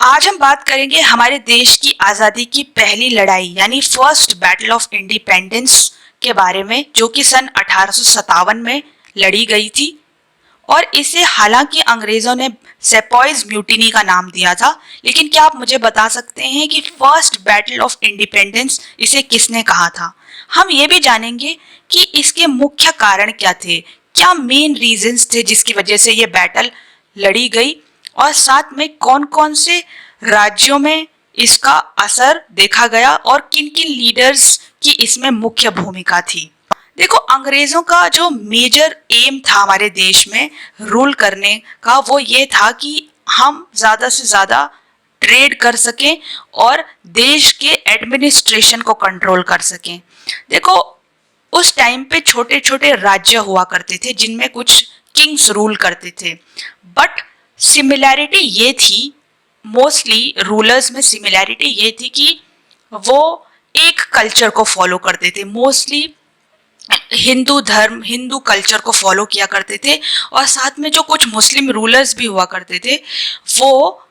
आज हम बात करेंगे हमारे देश की आज़ादी की पहली लड़ाई यानी फर्स्ट बैटल ऑफ इंडिपेंडेंस के बारे में, जो कि सन 1857 में लड़ी गई थी। और इसे हालांकि अंग्रेज़ों ने सेपॉइज म्यूटिनी का नाम दिया था, लेकिन क्या आप मुझे बता सकते हैं कि फर्स्ट बैटल ऑफ इंडिपेंडेंस इसे किसने कहा था? हम ये भी जानेंगे कि इसके मुख्य कारण क्या थे, क्या मेन रीजंस थे जिसकी वजह से ये बैटल लड़ी गई, और साथ में कौन कौन से राज्यों में इसका असर देखा गया और किन किन लीडर्स की इसमें मुख्य भूमिका थी। देखो, अंग्रेजों का जो मेजर एम था हमारे देश में रूल करने का, वो ये था कि हम ज़्यादा से ज़्यादा ट्रेड कर सकें और देश के एडमिनिस्ट्रेशन को कंट्रोल कर सकें। देखो, उस टाइम पे छोटे छोटे राज्य हुआ करते थे जिनमें कुछ किंग्स रूल करते थे, बट सिमिलैरिटी ये थी, मोस्टली रूलर्स में सिमिलैरिटी ये थी कि वो एक कल्चर को फॉलो करते थे, मोस्टली हिंदू धर्म, हिंदू कल्चर को फॉलो किया करते थे। और साथ में जो कुछ मुस्लिम रूलर्स भी हुआ करते थे वो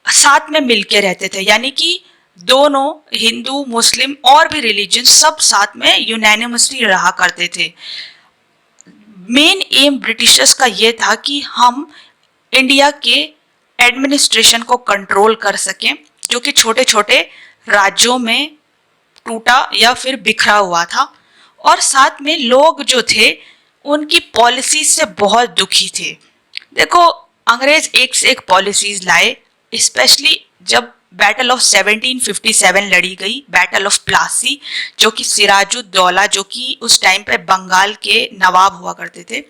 साथ में मिलके रहते थे, यानी कि दोनों हिंदू मुस्लिम और भी रिलीजन सब साथ में यूनानिमसली रहा करते थे। मेन एम ब्रिटिशर्स का ये था कि हम इंडिया के एडमिनिस्ट्रेशन को कंट्रोल कर सकें, जो कि छोटे छोटे राज्यों में टूटा या फिर बिखरा हुआ था। और साथ में लोग जो थे उनकी पॉलिसी से बहुत दुखी थे। देखो, अंग्रेज एक से एक पॉलिसीज लाए, स्पेशली जब बैटल ऑफ 1757 लड़ी गई, बैटल ऑफ प्लासी, जो कि सिराजुद्दौला, जो कि उस टाइम पे बंगाल के नवाब हुआ करते थे,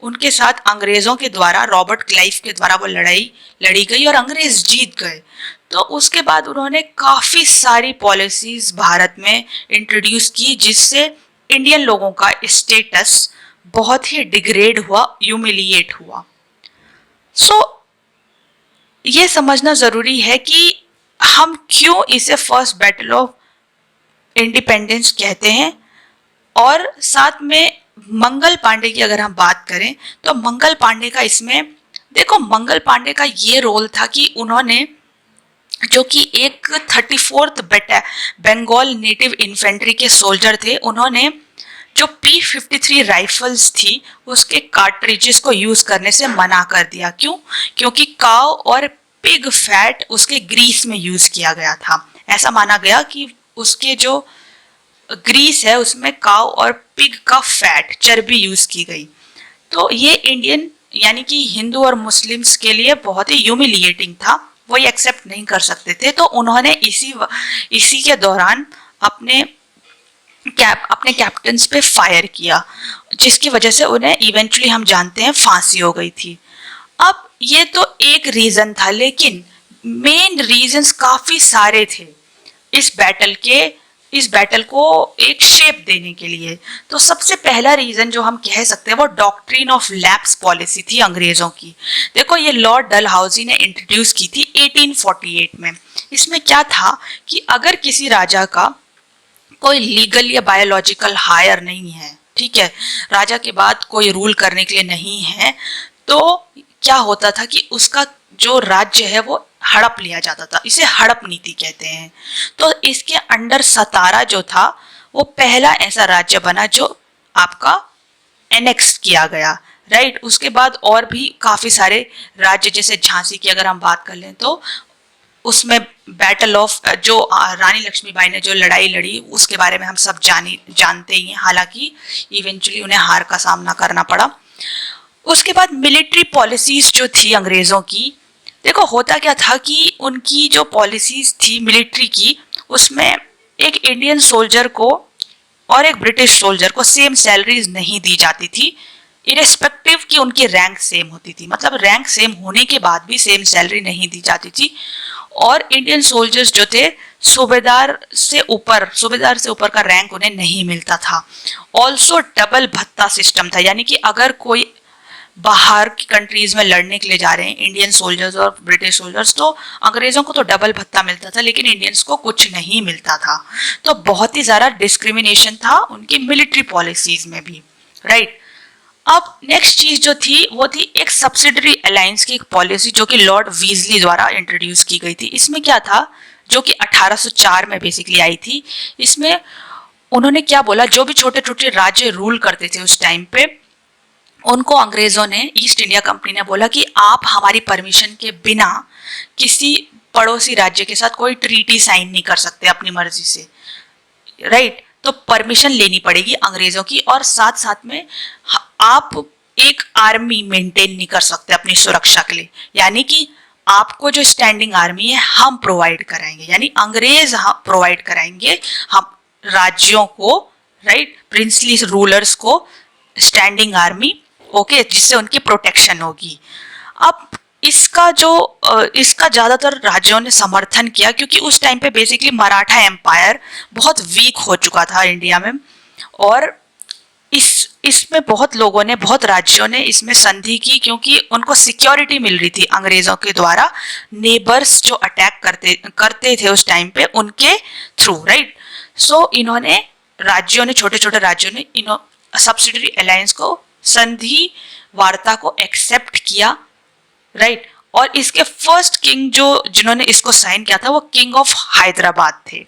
उनके साथ अंग्रेजों के द्वारा, रॉबर्ट क्लाइव के द्वारा वो लड़ाई लड़ी गई और अंग्रेज जीत गए। तो उसके बाद उन्होंने काफ़ी सारी पॉलिसीज भारत में इंट्रोड्यूस की, जिससे इंडियन लोगों का स्टेटस बहुत ही डिग्रेड हुआ, ह्यूमिलिएट हुआ। ये समझना ज़रूरी है कि हम क्यों इसे फर्स्ट बैटल ऑफ इंडिपेंडेंस कहते हैं। और साथ में मंगल पांडे की अगर हम बात करें तो मंगल पांडे का इसमें, देखो, मंगल पांडे का ये रोल था कि उन्होंने, जो कि एक 34th बंगाल नेटिव इन्फेंट्री के सोल्जर थे, उन्होंने जो P53 राइफल्स थी उसके कार्ट्रिजेस को यूज करने से मना कर दिया। क्यों? क्योंकि काव और पिग फैट उसके ग्रीस में यूज किया गया था। ऐसा माना गया कि उसके जो ग्रीस है उसमें काव और पिग का फैट, चर्बी यूज की गई। तो ये इंडियन यानी कि हिंदू और मुस्लिम्स के लिए बहुत ही ह्यूमिलिएटिंग था, वो ये एक्सेप्ट नहीं कर सकते थे। तो उन्होंने इसी के दौरान अपने कैप्टन्स पे फायर किया, जिसकी वजह से उन्हें इवेंचुअली, हम जानते हैं, फांसी हो गई थी। अब ये तो एक रीजन था, लेकिन मेन रीजंस काफी सारे थे इस बैटल को एक शेप देने के लिए। तो सबसे पहला रीजन जो हम कह सकते हैं वो डॉक्ट्रिन ऑफ लैप्स पॉलिसी थी अंग्रेजों की। देखो, ये लॉर्ड डलहौजी ने इंट्रोड्यूस की थी 1848 में। इसमें क्या था कि अगर किसी राजा का कोई लीगल या बायोलॉजिकल हायर नहीं है, ठीक है, राजा के बाद कोई रूल करने के लिए नहीं है, तो क्या होता था कि उसका जो राज्य है वो हड़प लिया जाता था। इसे हड़प नीति कहते हैं। तो इसके अंडर सतारा जो था वो पहला ऐसा राज्य बना जो आपका एनेक्स किया गया, राइट। उसके बाद और भी काफी सारे राज्य, जैसे झांसी की अगर हम बात कर लें तो उसमें बैटल ऑफ जो रानी लक्ष्मीबाई ने जो लड़ाई लड़ी उसके बारे में हम सब जानते ही हैं, हालांकि इवेंचुअली उन्हें हार का सामना करना पड़ा। उसके बाद मिलिट्री पॉलिसीज जो थी अंग्रेजों की, देखो होता क्या था कि उनकी जो पॉलिसीज थी मिलिट्री की, उसमें एक इंडियन सोल्जर को और एक ब्रिटिश सोल्जर को सेम सैलरीज नहीं दी जाती थी, इरेस्पेक्टिव कि उनकी रैंक सेम होती थी। मतलब रैंक सेम होने के बाद भी सेम सैलरी नहीं दी जाती थी। और इंडियन सोल्जर्स जो थे, सूबेदार से ऊपर का रैंक उन्हें नहीं मिलता था। ऑल्सो डबल भत्ता सिस्टम था, यानी कि अगर कोई बाहर की कंट्रीज में लड़ने के लिए जा रहे हैं इंडियन सोल्जर्स और ब्रिटिश सोल्जर्स, तो अंग्रेजों को तो डबल भत्ता मिलता था, लेकिन इंडियंस को कुछ नहीं मिलता था। तो बहुत ही ज़्यादा डिस्क्रिमिनेशन था उनकी मिलिट्री पॉलिसीज में भी, राइट। अब नेक्स्ट चीज जो थी वो थी एक सब्सिडरी अलायंस की एक पॉलिसी जो कि लॉर्ड वीजली द्वारा इंट्रोड्यूस की गई थी। इसमें क्या था, जो कि 1804 में बेसिकली आई थी। इसमें उन्होंने क्या बोला, जो भी छोटे छोटे राज्य रूल करते थे उस टाइम पे, उनको अंग्रेजों ने, ईस्ट इंडिया कंपनी ने बोला कि आप हमारी परमिशन के बिना किसी पड़ोसी राज्य के साथ कोई ट्रीटी साइन नहीं कर सकते अपनी मर्जी से, राइट। तो परमिशन लेनी पड़ेगी अंग्रेजों की, और साथ साथ में आप एक आर्मी मेंटेन नहीं कर सकते अपनी सुरक्षा के लिए, यानी कि आपको जो स्टैंडिंग आर्मी है हम प्रोवाइड कराएंगे, यानी अंग्रेज हम प्रोवाइड कराएंगे हम राज्यों को, राइट, प्रिंसली रूलर्स को स्टैंडिंग आर्मी, ओके, जिससे उनकी प्रोटेक्शन होगी। अब इसका ज्यादातर राज्यों ने समर्थन किया, क्योंकि उस टाइम पे बेसिकली मराठा एम्पायर बहुत वीक हो चुका था इंडिया में, और इसमें बहुत लोगों ने, बहुत राज्यों ने इसमें संधि की, क्योंकि उनको सिक्योरिटी मिल रही थी अंग्रेजों के द्वारा नेबर्स जो अटैक करते थे उस टाइम पे उनके थ्रू, राइट। सो इन्होंने राज्यों ने, छोटे छोटे राज्यों ने सब्सिडरी अलायंस को, संधि वार्ता को एक्सेप्ट किया, राइट। और इसके फर्स्ट किंग जिन्होंने इसको साइन किया था वो किंग ऑफ हैदराबाद थे।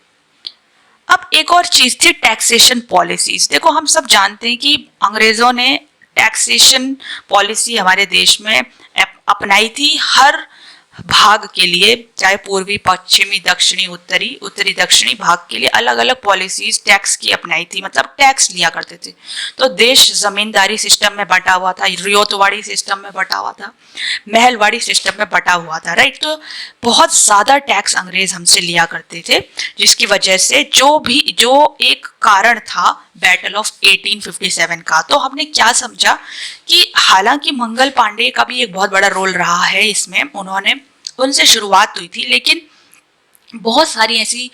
अब एक और चीज थी टैक्सेशन पॉलिसीज। देखो हम सब जानते हैं कि अंग्रेजों ने टैक्सेशन पॉलिसी हमारे देश में अपनाई थी, हर भाग के लिए, चाहे पूर्वी, पश्चिमी, दक्षिणी, उत्तरी दक्षिणी भाग के लिए अलग अलग पॉलिसीज टैक्स की अपनाई थी, मतलब टैक्स लिया करते थे। तो देश जमींदारी सिस्टम में बटा हुआ था, रियोतवाड़ी सिस्टम में बटा हुआ था, महलवाड़ी सिस्टम में बटा हुआ था, राइट। तो बहुत ज्यादा टैक्स अंग्रेज हमसे लिया करते थे, जिसकी वजह से जो एक कारण था बैटल ऑफ 1857 का। तो हमने क्या समझा कि हालांकि मंगल पांडे का भी एक बहुत बड़ा रोल रहा है इसमें, उनसे शुरुआत हुई थी, लेकिन बहुत सारी ऐसी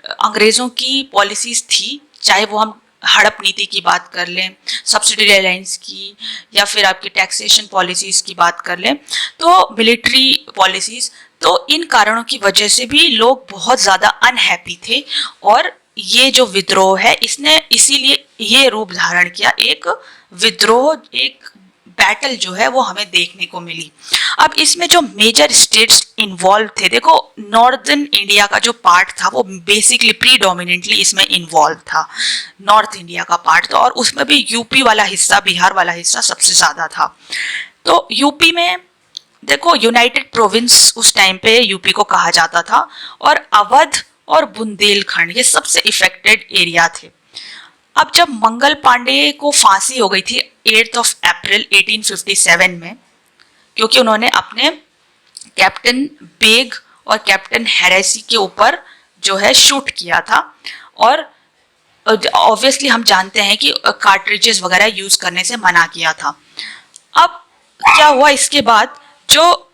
अंग्रेजों की पॉलिसीज थी, चाहे वो हम हड़प नीति की बात कर लें, सब्सिडरी अलायंस की, या फिर आपकी टैक्सेशन पॉलिसीज की बात कर लें, तो मिलिट्री पॉलिसीज, तो इन कारणों की वजह से भी लोग बहुत ज़्यादा अनहैप्पी थे, और ये जो विद्रोह है इसने इसीलिए ये रूप धारण किया, एक विद्रोह, एक बैटल जो है वो हमें देखने को मिली। अब इसमें जो मेजर स्टेट्स इन्वॉल्व थे, देखो नॉर्दर्न इंडिया का जो पार्ट था वो बेसिकली प्रीडोमिनेंटली इसमें इन्वॉल्व था, नॉर्थ इंडिया का पार्ट था, और उसमें भी यूपी वाला हिस्सा, बिहार वाला हिस्सा सबसे ज्यादा था। तो यूपी में देखो यूनाइटेड प्रोविंस उस टाइम पे यूपी को कहा जाता था, और अवध और बुंदेलखंड ये सबसे इफेक्टेड एरिया थे। अब जब मंगल पांडे को फांसी हो गई थी 8 अप्रैल 1857 में, क्योंकि उन्होंने अपने कैप्टन बेग और कैप्टन हैरेसी के ऊपर जो है शूट किया था, और ऑब्वियसली हम जानते हैं कि कार्ट्रिजेस वगैरह यूज करने से मना किया था। अब क्या हुआ इसके बाद, जो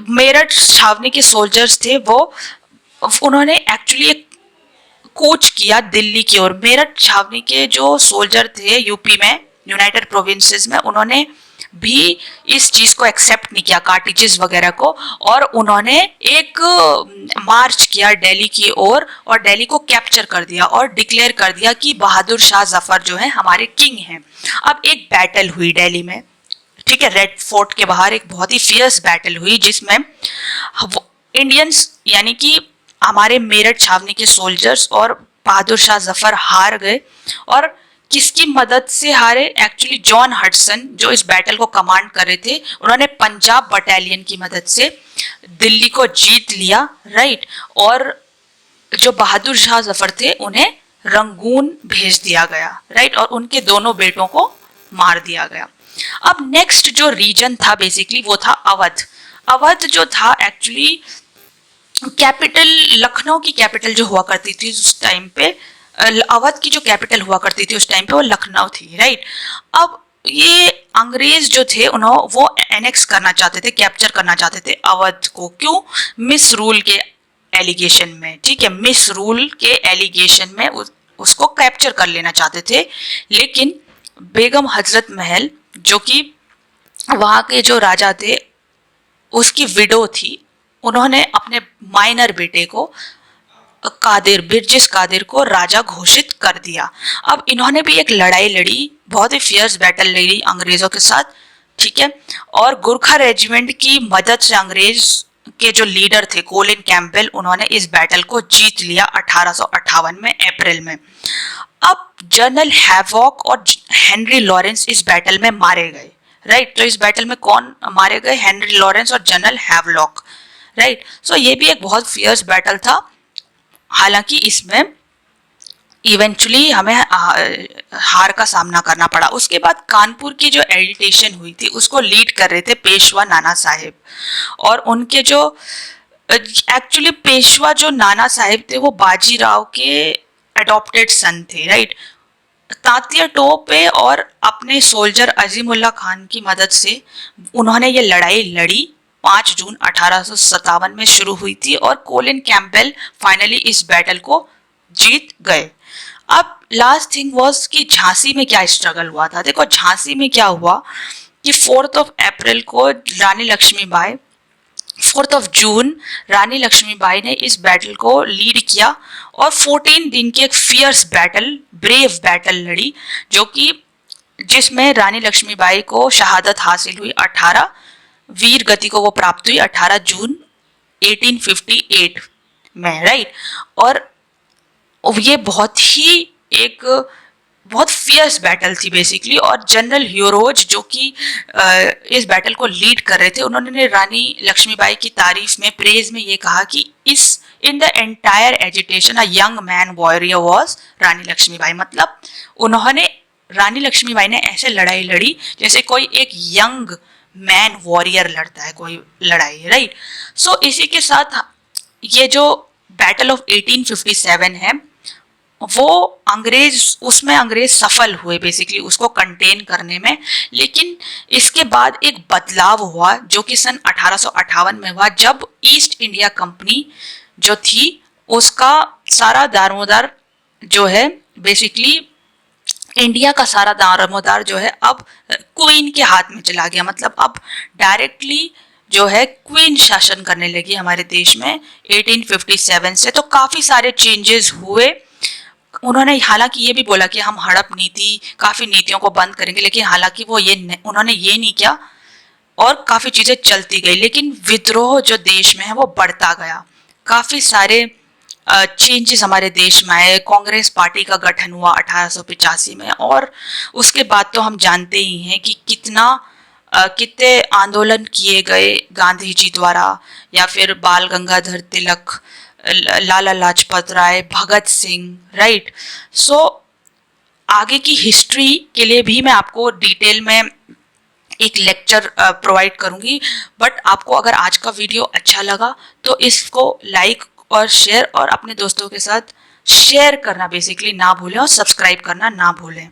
मेरठ छावनी के सोल्जर्स थे वो उन्होंने एक्चुअली एक कूच किया दिल्ली की ओर। मेरठ छावनी के जो सोल्जर थे यूपी में, यूनाइटेड प्रोविंसेस में, उन्होंने भी इस चीज को एक्सेप्ट नहीं किया, कार्टिजेस वगैरह को, और उन्होंने एक मार्च किया दिल्ली की ओर, और दिल्ली को कैप्चर कर दिया और डिक्लेयर कर दिया कि बहादुर शाह जफर जो है हमारे किंग हैं। अब एक बैटल हुई दिल्ली में, ठीक है, रेड फोर्ट के बाहर एक बहुत ही फियर्स बैटल हुई, जिसमें इंडियंस यानी कि हमारे मेरठ छावनी के सोल्जर्स और बहादुर शाह जफर हार गए। और किसकी मदद से हारे, एक्चुअली जॉन हडसन जो इस बैटल को कमांड कर रहे थे, उन्होंने पंजाब बटालियन की मदद से दिल्ली को जीत लिया, राइट। और जो बहादुर शाह जफर थे उन्हें रंगून भेज दिया गया, राइट, और उनके दोनों बेटों को मार दिया गया। अब नेक्स्ट जो रीजन था बेसिकली वो था अवध। अवध जो था एक्चुअली कैपिटल, लखनऊ की कैपिटल जो हुआ करती थी उस टाइम पे, अवध की जो कैपिटल हुआ करती थी उस टाइम पे वो लखनऊ थी, राइट। अब ये अंग्रेज जो थे वो एनेक्स करना चाहते थे, कैप्चर करना चाहते थे अवध को। क्यों? मिस रूल के एलिगेशन में, ठीक है, मिस रूल के एलिगेशन में उसको कैप्चर कर लेना चाहते थे। लेकिन बेगम हजरत महल जो कि वहाँ के जो राजा थे उसकी विडो थी, उन्होंने अपने माइनर बेटे को कादिर, बिरजिस कादिर को राजा घोषित कर दिया। अब इन्होंने भी एक लड़ाई लड़ी बहुत ही फियर्स बैटल लड़ी अंग्रेजों के साथ, ठीक है। और गोरखा रेजिमेंट की मदद से अंग्रेज के जो लीडर थे कोलिन कैंपबेल, उन्होंने इस बैटल को जीत लिया 1858 में अप्रैल में। अब जनरल हैवॉक और हेनरी लॉरेंस इस बैटल में मारे गए, राइट। तो इस बैटल में कौन मारे गए? हेनरी लॉरेंस और जनरल हैवलॉक, राइट। सो ये भी एक बहुत फियर्स बैटल था। हालांकि इसमें इवेंचुअली हमें हार का सामना करना पड़ा। उसके बाद कानपुर की जो एजिटेशन हुई थी उसको लीड कर रहे थे पेशवा नाना साहेब, और उनके जो एक्चुअली पेशवा जो नाना साहेब थे वो बाजीराव के अडॉप्टेड सन थे, राइट। तात्या टोपे और अपने सोल्जर अजीमुल्ला खान की मदद से उन्होंने ये लड़ाई लड़ी। 5 जून 1857 में शुरू हुई थी और कोलिन कैंपबेल फाइनली इस बैटल को जीत गए। अब लास्ट थिंग वाज कि झांसी में क्या स्ट्रगल हुआ था। देखो झांसी में क्या हुआ कि 4 अप्रैल को रानी लक्ष्मीबाई 4 जून रानी लक्ष्मीबाई ने इस बैटल को लीड किया और 14 दिन की एक फियर्स बैटल, ब्रेव बैटल लड़ी, जो कि जिसमें रानी लक्ष्मीबाई को शहादत हासिल हुई। 18 वीर गति को वो प्राप्त हुई 18 जून 1858 में, राइट। और ये बहुत फियर्स बैटल थी बेसिकली। और जनरल ह्यूरोज जो कि इस बैटल को लीड कर रहे थे, उन्होंने रानी लक्ष्मीबाई की तारीफ में, प्रेज में ये कहा कि in the entire agitation a young man warrior was Rani Lakshmibai. मतलब उन्होंने, रानी लक्ष्मीबाई ने ऐसे लड़ाई लड़ी जैसे कोई एक यंग मैन वॉरियर लड़ता है कोई लड़ाई, राइट। सो इसी के साथ ये जो बैटल ऑफ 1857 है वो उसमें अंग्रेज सफल हुए बेसिकली उसको कंटेन करने में। लेकिन इसके बाद एक बदलाव हुआ जो कि सन 1858 में हुआ, जब ईस्ट इंडिया कंपनी जो थी उसका सारा दारोमदार जो है बेसिकली इंडिया का सारा दारोमदार जो है अब क्वीन के हाथ में चला गया। मतलब अब डायरेक्टली जो है क्वीन शासन करने लगी हमारे देश में 1857 से। तो काफ़ी सारे चेंजेस हुए। उन्होंने हालांकि ये भी बोला कि हम हड़प नीति, काफ़ी नीतियों को बंद करेंगे, लेकिन हालांकि उन्होंने ये नहीं किया और काफ़ी चीज़ें चलती गई। लेकिन विद्रोह जो देश में है वो बढ़ता गया। काफ़ी सारे चेंजेस हमारे देश में आए। कांग्रेस पार्टी का गठन हुआ 1885 में, और उसके बाद तो हम जानते ही हैं कि कितने आंदोलन किए गए गांधी जी द्वारा, या फिर बाल गंगाधर तिलक, लाला लाजपत राय, भगत सिंह, राइट। सो आगे की हिस्ट्री के लिए भी मैं आपको डिटेल में एक लेक्चर प्रोवाइड करूंगी। बट आपको अगर आज का वीडियो अच्छा लगा तो इसको लाइक और शेयर और अपने दोस्तों के साथ शेयर करना बेसिकली ना भूलें, और सब्सक्राइब करना ना भूलें।